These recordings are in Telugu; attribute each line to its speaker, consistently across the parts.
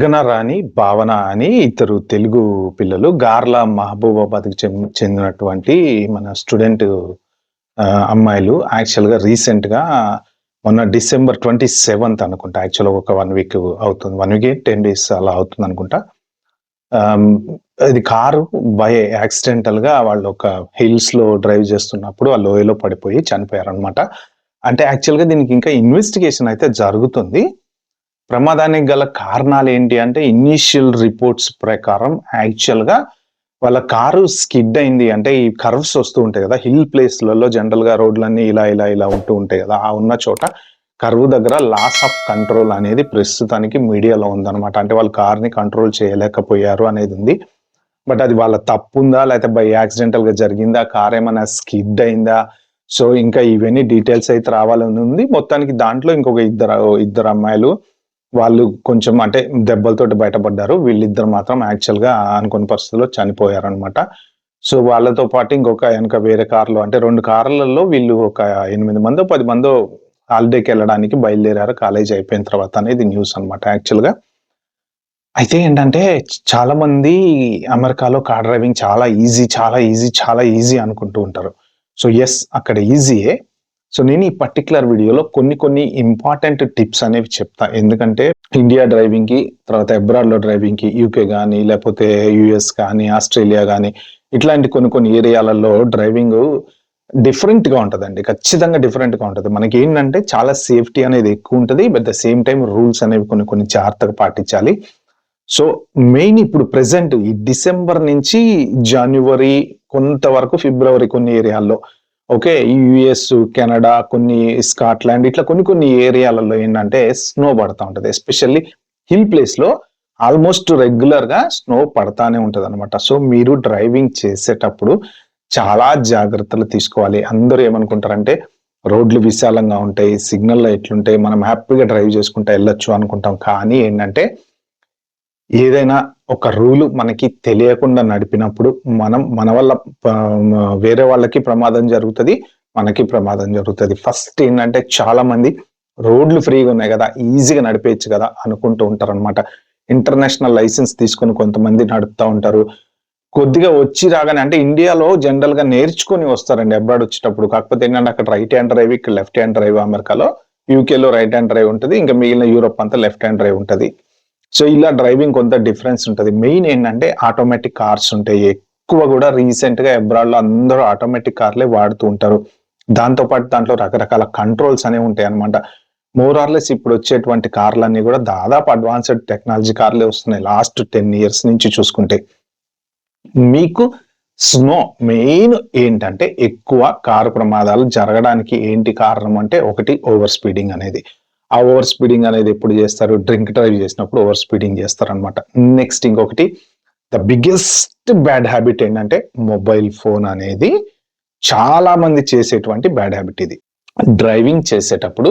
Speaker 1: గగనరాణి, భావన అని ఇద్దరు తెలుగు పిల్లలు గార్ల మహబూబాబాద్‌కి చెందినటువంటి మన స్టూడెంట్ అమ్మాయిలు యాక్చువల్‌గా రీసెంట్‌గా మొన్న డిసెంబర్ 27థ్ అనుకుంటా. యాక్చువల్‌గా ఒక 1 వీక్ అవుతుంది. 1 వీక్ 10 డేస్ అలా అవుతుందనుకుంటా. ఆహ్, ఇది కారు బై యాక్సిడెంటల్‌గా వాళ్ళు ఒక హిల్స్‌లో డ్రైవ్ చేస్తున్నప్పుడు ఆ లోయలో పడిపోయి చనిపోయారనమాట. అంటే యాక్చువల్‌గా దీనికి ఇంకా ఇన్వెస్టిగేషన్ అయితే జరుగుతుంది. ప్రమాదానికి గల కారణాలేంటి అంటే, ఇనీషియల్ రిపోర్ట్స్ ప్రకారం యాక్చువల్‌గా వాళ్ళ కారు స్కిడ్ అయింది. అంటే ఈ కర్వ్స్ వస్తూ ఉంటాయి గదా! హిల్ ప్లేస్‌లలో జనరల్‌గా రోడ్లన్నీ ఇలా ఉంటూ ఉంటాయి గదా! ఆ ఉన్న చోట కర్వ్ దగ్గర లాస్ ఆఫ్ కంట్రోల్ అనేది ప్రస్తుతానికి మీడియాలో ఉందనమాట. అంటే వాళ్ళు కార్‌ని కంట్రోల్ చేయలేకపోయారు అనేదుంది. బట్ అది వాళ్ళ తప్పుందా? లేతే బై యాక్సిడెంటల్‌గా జరిగిందా? కారేమన్నా స్కిడ్ అయిందా? సో, ఇంకా ఇవన్నీ డీటెయిల్స్ అయితే రావాలని ఉంది. మొత్తానికి దాంట్లో ఇంకొక ఇద్దరు అమ్మాయిలు వాళ్ళు కొంచెం అంటే దెబ్బలతోటి బయటపడ్డారు. వీళ్ళిద్దరు మాత్రం యాక్చువల్‌గా అనుకోని పరిస్థితుల్లో చనిపోయారనమాట. సో, వాళ్ళతో పాటు ఇంకొక ఎనక వేరే కార్‌లో అంటే 2 కార్‌లలో వీళ్ళు ఒక 8 మందో, 10 మందో హాలిడేకెళ్ళడానికి బయలుదేరారు కాలేజీ అయిపోయిన తర్వాత అనేది న్యూస్ అనమాట యాక్చువల్‌గా. అయితే ఏంటంటే చాలా మంది అమెరికాలో కార్ డ్రైవింగ్ చాలా ఈజీ అనుకుంటూ ఉంటారు. సో, యెస్ అక్కడ ఈజీయే. సో, నేను ఈ పర్టిక్యులర్ వీడియోలో కొన్ని ఇంపార్టెంట్ టిప్స్ అనేవి చెప్తా. ఎందుకంటే ఇండియా డ్రైవింగ్‌కి, తర్వాత అబ్రాడ్‌లో డ్రైవింగ్‌కి యూకే గాని, లేపోతే యూఎస్ కానీ, ఆస్ట్రేలియా గాని ఇట్లాంటి కొన్ని ఏరియాలలో డ్రైవింగు డిఫరెంట్‌గా ఉంటదండి. ఖచ్చితంగా డిఫరెంట్‌గా ఉంటది. మనకేంటంటే చాలా సేఫ్టీ అనేది ఎక్కువుంటది. But the same time rules అనేవి కొన్ని జాగ్రత్తగా పాటించాలి. సో, మెయిన్ ఇప్పుడు ప్రెజెంట్ ఈ డిసెంబర్ నుంచి జాన్యువరి కొంతవరకు ఫిబ్రవరి కొన్ని ఏరియాల్లో ఓకే. ఈ యూఎస్, కెనడా, కొన్ని స్కాట్లాండ్ ఇట్లా కొన్ని ఏరియాలలో ఏంటంటే స్నో పడతా ఉంటది. ఎస్పెషల్లీ హిల్ ప్లేస్‌లో ఆల్‌మోస్ట్ రెగ్యులర్‌గా స్నో పడతానే ఉంటదనమాట. సో, మీరు డ్రైవింగ్ చేసేటప్పుడు చాలా జాగ్రత్తలు తీసుకోవాలి. అందరూ ఏమనుకుంటారంటే రోడ్లు విశాలంగా ఉంటాయి, సిగ్నల్ లైట్లుంటాయి, మనం హ్యాపీగా డ్రైవ్ చేసుకుంటా ఎళ్ళొచ్చు అనుకుంటాం. కానీ ఏంటంటే ఏదైనా ఒక రూలు మనకి తెలియకుండా నడిపినప్పుడు మన వల్ల వేరే వాళ్ళకి ప్రమాదం జరుగుతది. మనకి ప్రమాదం జరుగుతది. ఫస్ట్ ఏంటంటే చాలా మంది రోడ్లు ఫ్రీగా ఉన్నాయి గదా! ఈజీగా నడిపేయొచ్చు గదా! అనుకుంటూ ఉంటారనమాట. ఇంటర్నేషనల్ లైసెన్స్ తీసుకొని కొంతమంది నడుపుతా ఉంటారు. కొద్దిగా వచ్చి రాగానే అంటే ఇండియాలో జనరల్‌గా నేర్చుకొని వస్తారండి అబ్రాడ్ వచ్చేటప్పుడు. కాకపోతే ఏంటంటే అక్కడ రైట్ హ్యాండ్ డ్రైవ్, ఇక్కడ లెఫ్ట్ హ్యాండ్ డ్రైవ్ అమెరికాలో. యూకేలో రైట్ హ్యాండ్ డ్రైవ్ ఉంటది. ఇంకా మిగిలిన యూరోప్ అంతా లెఫ్ట్ హ్యాండ్ డ్రైవ్ ఉంటది. సో, ఇలా డ్రైవింగ్ కొంత డిఫరెన్స్ ఉంటది. మెయిన్ ఏంటంటే ఆటోమేటిక్ కార్స్ ఉంటాయి. ఎక్కువ గూడా రీసెంట్‌గా అబ్రాడ్‌లో అందరూ ఆటోమేటిక్ కార్‌లే వాడుతూ ఉంటారు. దాంతో పాటు దాంట్లో రకరకాల కంట్రోల్స్ అనేవి ఉంటాయన్నమాట. మోర్ ఆర్ లెస్ ఇప్పుడొచ్చేటువంటి కార్‌లన్నీ గూడా దాదాపు అడ్వాన్స్‌డ్ టెక్నాలజీ కార్‌లే వస్తున్నాయి. లాస్ట్ 10 ఇయర్స్ నుంచి చూసుకుంటే. మీకు స్నో మెయిన్ ఏంటంటే ఎక్కువ కారు ప్రమాదాలు జరగడానికి ఏంటి కారణం అంటే ఒకటి ఓవర్ స్పీడింగ్ అనేది. ఆ ఓవర్ స్పీడింగ్ అనేది ఎప్పుడు చేస్తారు? డ్రింక్ డ్రైవ్ చేసినప్పుడు ఓవర్ స్పీడింగ్ చేస్తారనమాట. నెక్స్ట్ ఇంకొకటి ద బిగ్గెస్ట్ బ్యాడ్ హాబిట్ ఏంటంటే మొబైల్ ఫోన్ అనేది చాలా మంది చేసేటువంటి బ్యాడ్ హాబిట్ ఇది. డ్రైవింగ్ చేసేటప్పుడు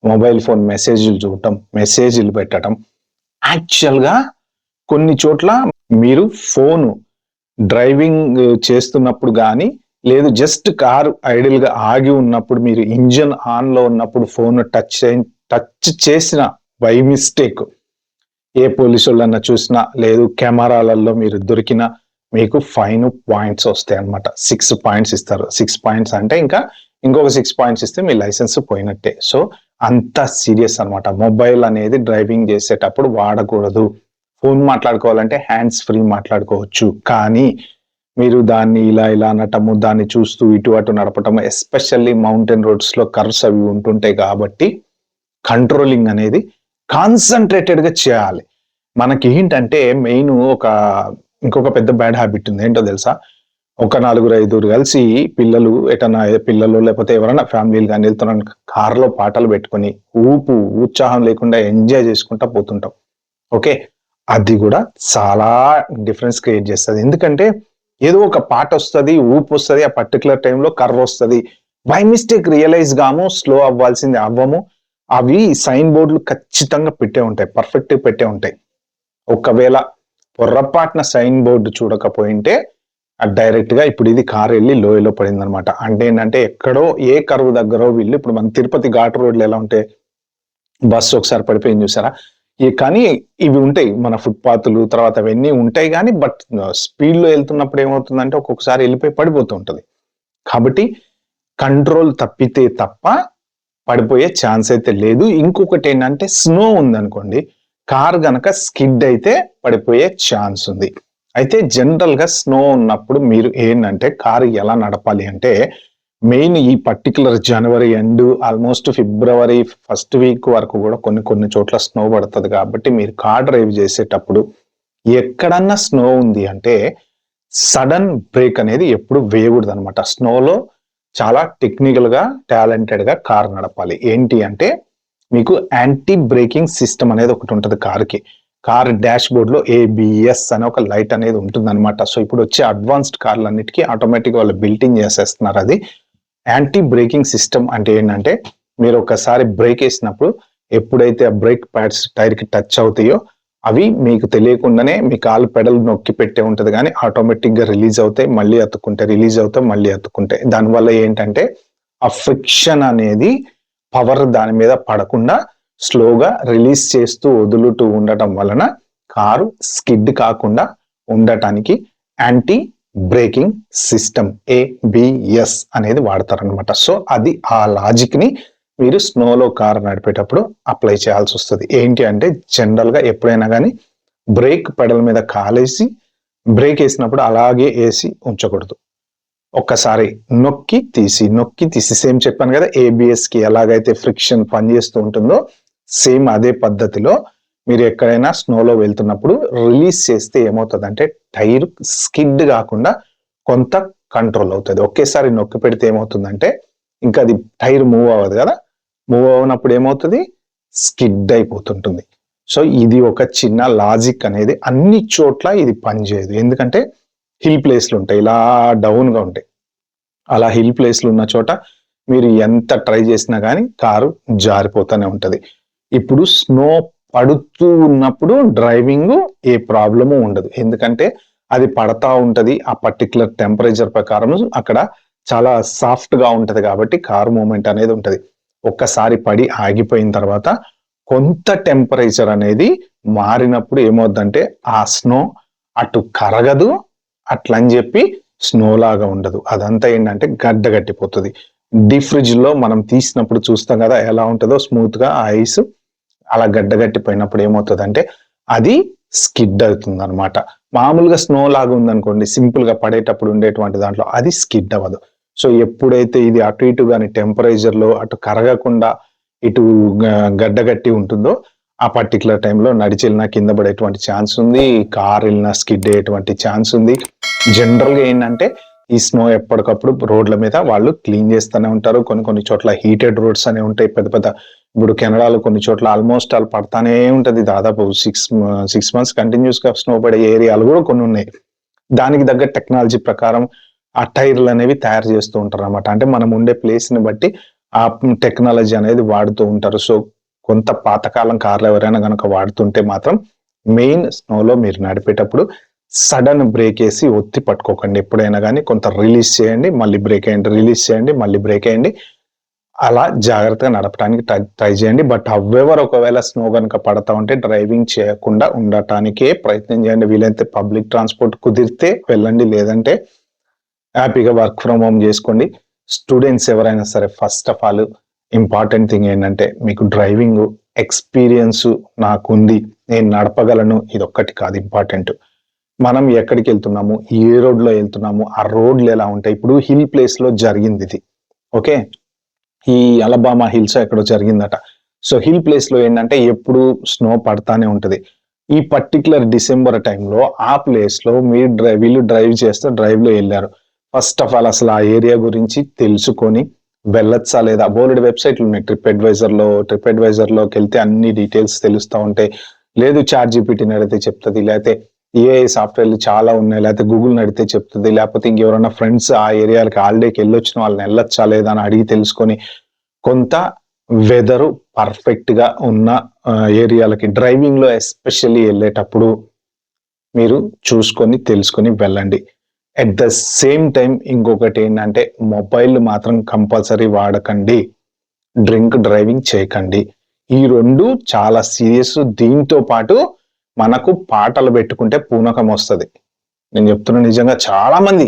Speaker 1: మొబైల్ ఫోన్ మెసేజ్‌లు చూడటం, మెసేజ్‌లు పెట్టటం. యాక్చువల్‌గా కొన్ని చోట్ల మీరు ఫోను డ్రైవింగ్ చేస్తున్నప్పుడు గాని, లేదు జస్ట్ కారు ఐడిల్‌గా ఆగి ఉన్నప్పుడు మీరు ఇంజిన్ ఆన్‌లో ఉన్నప్పుడు ఫోన్ టచ్ చేసిన బై మిస్టేక్ ఏ పోలీసోళ్ళన్నా చూసినా, లేదు కెమెరాలలో మీరు దొరికినా మీకు ఫైన్ పాయింట్స్ వస్తాయన్నమాట. 6 పాయింట్స్ ఇస్తారు. 6 పాయింట్స్ అంటే ఇంకా ఇంకొక 6 పాయింట్స్ ఇస్తే మీ లైసెన్స్ పోయినట్టే. సో, అంత సీరియస్ అన్నమాట. మొబైల్ అనేది డ్రైవింగ్ చేసేటప్పుడు వాడకూడదు. ఫోన్ మాట్లాడుకోవాలంటే హ్యాండ్స్ ఫ్రీ మాట్లాడుకోవచ్చు. కానీ మీరు దాన్ని ఇలా అనటము, దాన్ని చూస్తూ ఇటు అటు నడపటము ఎస్పెషల్లీ మౌంటైన్ రోడ్స్‌లో కర్వ్స్ అవి ఉంటుంటాయి కాబట్టి కంట్రోలింగ్ అనేది కాన్సంట్రేటెడ్‌గా చేయాలి. మనకేంటంటే మెయిన్ ఇంకొక పెద్ద బ్యాడ్ హాబిట్ ఉంది. ఏంటో తెలుసా? ఒక నలుగురు, ఐదుగురు కలిసి పిల్లలు లేకపోతే ఎవరైనా ఫ్యామిలీలు గాని వెళ్తున్నాం కార్‌లో పాటలు పెట్టుకొని ఉత్సాహం లేకుండా ఎంజాయ్ చేసుకుంటా పోతుంటాం. ఓకే. అది గూడా చాలా డిఫరెన్స్ క్రియేట్ చేస్తది. ఎందుకంటే ఏదో ఒక పాటొస్తది, ఊపొస్తది, ఆ పర్టిక్యులర్ టైమ్‌లో కర్వొస్తది. బై మిస్టేక్ రియలైజ్ గాము, స్లో అవ్వాల్సింది అవ్వము. అవి సైన్ బోర్డ్‌లు ఖచ్చితంగా పెట్టే ఉంటాయి. పర్ఫెక్ట్‌గా పెట్టే ఉంటాయి. ఒకవేళ పొర్రపాటున సైన్ బోర్డ్ చూడకపోయుంటే డైరెక్ట్‌గా ఇప్పుడు ఇది కారెళ్లి లోయలో పడిందనమాట. అంటే ఏంటంటే ఎక్కడో ఏ కర్వ్ దగ్గరో వీళ్ళు ఇప్పుడు మన తిరుపతి ఘాట్ రోడ్‌లు ఎలా ఉంటాయి? బస్సు ఒకసారి పడిపోయింది చూసారా? కానీ ఇవి ఉంటాయి మన ఫుట్పాత్లు తర్వాత అవన్నీ ఉంటాయి కానీ బట్ స్పీడ్లో వెళ్తున్నప్పుడు ఏమవుతుందంటే ఒక్కొక్కసారి వెళ్ళిపోయి పడిపోతూ ఉంటుంది. కాబట్టి కంట్రోల్ తప్పితే తప్ప పడిపోయే ఛాన్స్ అయితే లేదు. ఇంకొకటి ఏంటంటే స్నో ఉందనుకోండి, కార్ గనక స్కిడ్ అయితే పడిపోయే ఛాన్స్ ఉంది. అయితే జనరల్ గా స్నో ఉన్నప్పుడు మీరు ఏంటంటే కారు ఎలా నడపాలి అంటే మెయిన్ ఈ పర్టికులర్ జనవరి ఎండ్ ఆల్మోస్ట్ ఫిబ్రవరి ఫస్ట్ వీక్ వరకు కూడా కొన్ని చోట్ల స్నో పడుతుంది. కాబట్టి మీరు కార్ డ్రైవ్ చేసేటప్పుడు ఎక్కడన్నా స్నో ఉంది అంటే సడన్ బ్రేక్ అనేది ఎప్పుడు వేయకూడదు అనమాట. స్నోలో చాలా టెక్నికల్ గా టాలెంటెడ్ గా కార్ నడపాలి. ఏంటి అంటే మీకు యాంటీ బ్రేకింగ్ సిస్టమ్ అనేది ఒకటి ఉంటుంది కార్కి. కార్ డాష్ బోర్డ్ లో ABS అనే ఒక లైట్ అనేది ఉంటుంది అనమాట. సో ఇప్పుడు వచ్చే అడ్వాన్స్డ్ కార్లు అన్నిటికీ ఆటోమేటిక్ వాళ్ళు బిల్టింగ్ చేసేస్తున్నారు. అది యాంటీ బ్రేకింగ్ సిస్టమ్ అంటే ఏంటంటే మీరు ఒకసారి బ్రేక్ వేసినప్పుడు ఎప్పుడైతే ఆ బ్రేక్ ప్యాడ్స్ టైర్ కి టచ్ అవుతాయో అవి మీకు తెలియకుండానే మీ కాలు పెడల్ నొక్కి పెట్టే ఉంటది కానీ ఆటోమేటిక్ గా రిలీజ్ అవుతాయి, మళ్ళీ అతుక్కుంటాయి, రిలీజ్ అవుతాయి, మళ్ళీ అతుక్కుంటాయి. దానివల్ల ఏంటంటే ఆ ఫ్రిక్షన్ అనేది పవర్ దాని మీద పడకుండా స్లోగా రిలీజ్ చేస్తూ వదులుతూ ఉండటం వలన కారు స్కిడ్ కాకుండా ఉండటానికి యాంటీ బ్రేకింగ్ సిస్టమ్ ABS అనేది వాడతారనమాట. సో అది ఆ లాజిక్ ని మీరు స్నోలో కార్ నడిపేటప్పుడు అప్లై చేయాల్సి వస్తుంది. ఏంటి అంటే జనరల్ గా ఎప్పుడైనా కానీ బ్రేక్ పెడల్ మీద కాలేసి బ్రేక్ వేసినప్పుడు అలాగే వేసి ఉంచకూడదు. ఒక్కసారి నొక్కి తీసి సేమ్ చెప్పాను కదా ABS కి ఎలాగైతే ఫ్రిక్షన్ పనిచేస్తూ ఉంటుందో సేమ్ అదే పద్ధతిలో మీరు ఎక్కడైనా స్నోలో వెళ్తున్నప్పుడు రిలీజ్ చేస్తే ఏమవుతుందంటే టైర్ స్కిడ్ కాకుండా కొంత కంట్రోల్ అవుతుంది. ఒకేసారి నొక్కి పెడితే ఏమవుతుందంటే ఇంకా అది టైర్ మూవ్ అవ్వదు కదా, మూవ్ అవునప్పుడు ఏమవుతుంది స్కిడ్ అయిపోతుంటుంది. సో ఇది ఒక చిన్న లాజిక్ అనేది అన్ని చోట్ల ఇది పనిచేయదు. ఎందుకంటే హిల్ ప్లేస్లు ఉంటాయి, ఇలా డౌన్ గా ఉంటాయి. అలా హిల్ ప్లేస్లు ఉన్న చోట మీరు ఎంత ట్రై చేసినా కానీ కారు జారిపోతూనే ఉంటది. ఇప్పుడు స్నో పడుతూ ఉన్నప్పుడు డ్రైవింగ్ ఏ ప్రాబ్లము ఉండదు. ఎందుకంటే అది పడతా ఉంటది, ఆ పర్టికులర్ టెంపరేచర్ ప్రకారం అక్కడ చాలా సాఫ్ట్ గా ఉంటది కాబట్టి కార్ మూమెంట్ అనేది ఉంటది. ఒక్కసారి పడి ఆగిపోయిన తర్వాత కొంత టెంపరేచర్ అనేది మారినప్పుడు ఏమవుద్దంటే ఆ స్నో అటు కరగదు, అట్లని చెప్పి స్నో లాగా ఉండదు. అదంతా ఏంటంటే గడ్డ గట్టిపోతుంది. డీప్ ఫ్రిడ్జ్ లో మనం తీసినప్పుడు చూస్తాం కదా ఎలా ఉంటుందో స్మూత్ గా ఆ ఐస్ అలా గడ్డ గట్టిపోయినప్పుడు ఏమవుతుంది అంటే అది స్కిడ్ అవుతుంది అనమాట. మామూలుగా స్నో లాగా ఉందనుకోండి సింపుల్ గా పడేటప్పుడు ఉండేటువంటి దాంట్లో అది స్కిడ్ అవ్వదు. సో ఎప్పుడైతే ఇది అటు ఇటు కానీ టెంపరేచర్ లో అటు కరగకుండా ఇటు గడ్డగట్టి ఉంటుందో ఆ పర్టికులర్ టైంలో నడిచి వెళ్ళినా కింద పడేటువంటి ఛాన్స్ ఉంది, కార్ వెళ్ళినా స్కిడ్ అయ్యేటువంటి ఛాన్స్ ఉంది. జనరల్ గా ఏంటంటే ఈ స్నో ఎప్పటికప్పుడు రోడ్ల మీద వాళ్ళు క్లీన్ చేస్తూనే ఉంటారు. కొన్ని చోట్ల హీటెడ్ రోడ్స్ అనేవి ఉంటాయి పెద్ద పెద్ద. ఇప్పుడు కెనడాలో కొన్ని చోట్ల ఆల్మోస్ట్ ఆల్ పడతానే ఉంటది, దాదాపు సిక్స్ మంత్స్ కంటిన్యూస్ గా స్నో పడే ఏరియాలు కూడా కొన్ని ఉన్నాయి. దానికి తగ్గ టెక్నాలజీ ప్రకారం ఆ టైర్లు అనేవి తయారు చేస్తూ ఉంటారు అనమాట. అంటే మనం ఉండే ప్లేస్ ని బట్టి ఆ టెక్నాలజీ అనేది వాడుతూ ఉంటారు. సో కొంత పాతకాలం కార్లు ఎవరైనా కనుక వాడుతుంటే మాత్రం మెయిన్ స్నోలో మీరు నడిపేటప్పుడు సడన్ బ్రేక్ వేసి ఒత్తి పట్టుకోకండి. ఎప్పుడైనా కానీ కొంత రిలీజ్ చేయండి, మళ్ళీ బ్రేక్ అయ్యండి, రిలీజ్ చేయండి, మళ్ళీ బ్రేక్ అయ్యండి. అలా జాగ్రత్తగా నడపడానికి ట్రై చేయండి. బట్ హౌఎవర్ ఒకవేళ స్నో కనుక పడతా ఉంటే డ్రైవింగ్ చేయకుండా ఉండటానికే ప్రయత్నం చేయండి. వీలైతే పబ్లిక్ ట్రాన్స్పోర్ట్ కుదిరితే వెళ్ళండి, లేదంటే హ్యాపీగా వర్క్ ఫ్రమ్ హోమ్ చేసుకోండి. స్టూడెంట్స్ ఎవరైనా సరే first of all important thing ఏంటంటే మీకు డ్రైవింగ్ ఎక్స్పీరియన్స్ నాకుంది, నేను నడపగలను, ఇది ఒక్కటి కాదు ఇంపార్టెంట్. మనం ఎక్కడికి వెళ్తున్నాము, ఏ రోడ్లో వెళ్తున్నాము, ఆ రోడ్లు ఎలా ఉంటాయి. ఇప్పుడు హిల్ ప్లేస్ లో జరిగింది ఇది, ఓకే, ఈ అలబామా హిల్స్ ఎక్కడో జరిగిందట. సో హిల్ ప్లేస్ లో ఏంటంటే ఎప్పుడు స్నో పడతానే ఉంటది. ఈ పర్టికులర్ డిసెంబర్ టైంలో ఆ ప్లేస్ లో వీళ్ళు డ్రైవ్ చేస్తే డ్రైవ్ లో వెళ్ళారు. ఫస్ట్ ఆఫ్ ఆల్ అసలు ఆ ఏరియా గురించి తెలుసుకొని వెళ్ళొచ్చా లేదా. బోలెడు వెబ్సైట్లు ఉన్నాయి, ట్రిప్ అడ్వైజర్ లోకి వెళ్తే అన్ని డీటెయిల్స్ తెలుస్తూ ఉంటాయి. లేదు ChatGPT అడిగితే చెప్తుంది, లేకపోతే AI సాఫ్ట్వేర్లు చాలా ఉన్నాయి, లేకపోతే గూగుల్ అడిగితే చెప్తుంది, లేకపోతే ఇంకెవరైనా ఫ్రెండ్స్ ఆ ఏరియాలకి హాలిడేకి వెళ్ళొచ్చిన వాళ్ళని వెళ్ళొచ్చా లేదా అని అడిగి తెలుసుకొని కొంత వెదరు పర్ఫెక్ట్ గా ఉన్న ఏరియాలకి డ్రైవింగ్ లో ఎస్పెషల్లీ వెళ్ళేటప్పుడు మీరు చూసుకొని తెలుసుకొని వెళ్ళండి. అట్ ద సేమ్ టైం ఇంకొకటి ఏంటంటే మొబైల్ మాత్రం కంపల్సరీ వాడకండి, డ్రింక్ డ్రైవింగ్ చేయకండి. ఈ రెండు చాలా సీరియస్. దీంతో పాటు మనకు పాటలు పెట్టుకుంటే పూనకం వస్తుంది. నేను చెప్తున్నా, నిజంగా చాలా మంది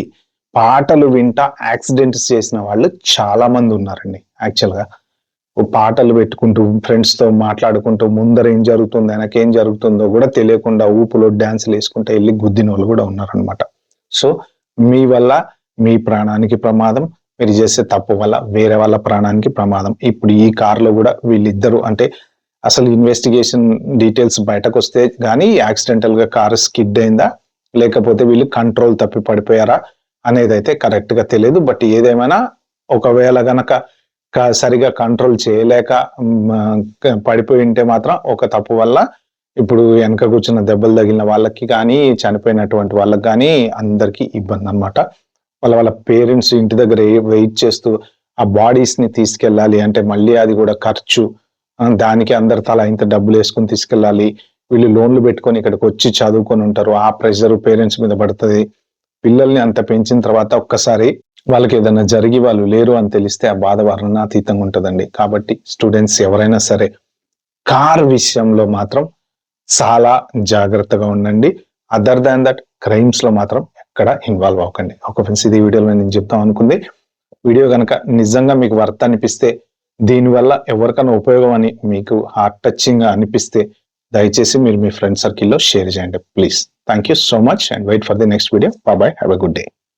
Speaker 1: పాటలు వింటా యాక్సిడెంట్స్ చేసిన వాళ్ళు చాలా మంది ఉన్నారండి. యాక్చువల్గా పాటలు పెట్టుకుంటూ ఫ్రెండ్స్ తో మాట్లాడుకుంటూ ముందర ఏం జరుగుతుంది, వెనకేం జరుగుతుందో కూడా తెలియకుండా ఊపులో డాన్సులు వేసుకుంటూ వెళ్ళి గుద్దిన వాళ్ళు కూడా ఉన్నారనమాట. సో మీ వల్ల మీ ప్రాణానికి ప్రమాదం, మీరు చేసే తప్పు వల్ల వేరే వాళ్ళ ప్రాణానికి ప్రమాదం. ఇప్పుడు ఈ కారులో కూడా వీళ్ళిద్దరు, అంటే అసలు ఇన్వెస్టిగేషన్ డీటెయిల్స్ బయటకు వస్తే గానీ యాక్సిడెంటల్ గా కారు స్కిడ్ అయిందా లేకపోతే వీళ్ళు కంట్రోల్ తప్పి పడిపోయారా అనేది అయితే కరెక్ట్ గా తెలియదు. బట్ ఏదేమైనా ఒకవేళ గనక సరిగా కంట్రోల్ చేయలేక పడిపోయి ఉంటే మాత్రం ఒక తప్పు వల్ల ఇప్పుడు వెనక కూర్చున్న దెబ్బలు తగిలిన వాళ్ళకి కానీ చనిపోయినటువంటి వాళ్ళకి కానీ అందరికీ ఇబ్బంది అనమాట. వాళ్ళ పేరెంట్స్ ఇంటి దగ్గర వెయిట్ చేస్తూ ఆ బాడీస్ ని తీసుకెళ్ళాలి అంటే మళ్ళీ అది కూడా ఖర్చు. దానికి అందరి తల ఇంత డబ్బులు వేసుకుని తీసుకెళ్ళాలి. వీళ్ళు లోన్లు పెట్టుకొని ఇక్కడికి వచ్చి చదువుకొని ఉంటారు. ఆ ప్రెషర్ పేరెంట్స్ మీద పడుతుంది. పిల్లల్ని అంత పెంచిన తర్వాత ఒక్కసారి వాళ్ళకి ఏదైనా జరిగి వాళ్ళు లేరు అని తెలిస్తే ఆ బాధ వర్ణనాతీతంగా ఉంటుందండి. కాబట్టి స్టూడెంట్స్ ఎవరైనా సరే కార్ విషయంలో మాత్రం చాలా జాగ్రత్తగా ఉండండి. అదర్ దాన్ దట్ క్రైమ్స్ లో మాత్రం ఎక్కడ ఇన్వాల్వ్ అవ్వకండి. ఒక ఫ్రెండ్స్, ఇది వీడియోలో నేను చెప్తాం అనుకుంది. వీడియో కనుక నిజంగా మీకు వర్త్ అనిపిస్తే, దీనివల్ల ఎవరికైనా ఉపయోగం అని మీకు హార్ట్ టచింగ్ గా అనిపిస్తే దయచేసి మీరు మీ ఫ్రెండ్ సర్కిల్లో షేర్ చేయండి please. Thank you so much and wait for the next video. Bye, have a good day.